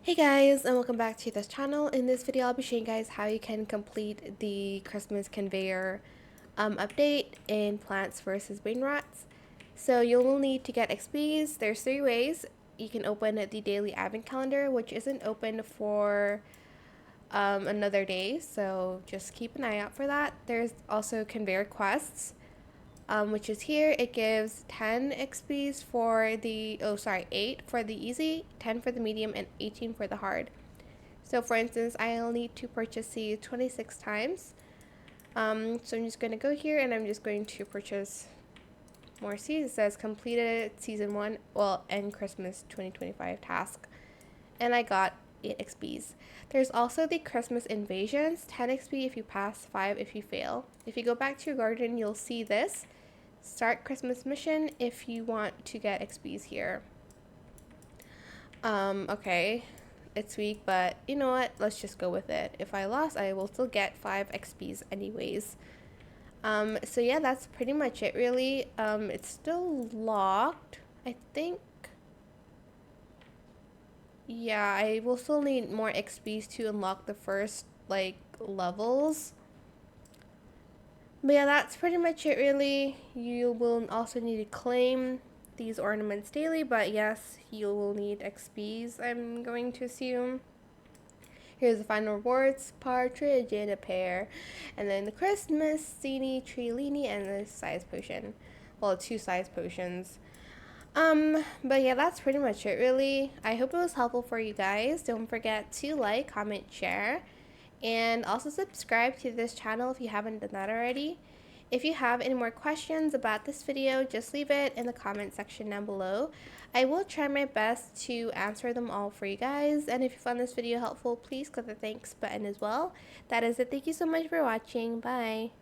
Hey guys, and welcome back to this channel. In this video I'll be showing you guys how you can complete the Christmas Conveyor update in Plants vs. Brainrots. So you'll need to get XPs. There's 3 ways. You can open the daily advent calendar, which isn't open for another day, so just keep an eye out for that. There's also conveyor quests, which is here. It gives 10 XPs for the, 8 for the easy, 10 for the medium, and 18 for the hard. So for instance, I'll need to purchase these 26 times. So I'm just going to go here and I'm just going to purchase more seeds. It says completed season 1, and Christmas 2025 task. And I got 8 XPs. There's also the Christmas invasions, 10 XP if you pass, 5 if you fail. If you go back to your garden, you'll see this. Start Christmas mission if you want to get XPs here. Okay, it's weak, but you know what? Let's just go with it. If I lost, I will still get 5 XPs anyways. So yeah, that's pretty much it really. It's still locked, I think. Yeah, I will still need more XPs to unlock the first, levels. But yeah, that's pretty much it really. You will also need to claim these ornaments daily, but yes, you will need XPs, I'm going to assume. Here's the final rewards: partridge in a pear, and then the Christmas scenie, tree and the size potion. Well, 2 size potions. But yeah, that's pretty much it really. I hope it was helpful for you guys. Don't forget to like, comment, share, and also subscribe to this channel if you haven't done that already. If you have any more questions about this video, just leave it in the comment section down below. I will try my best to answer them all for you guys, and if you found this video helpful, please click the thanks button as well. That is it. Thank you so much for watching. Bye.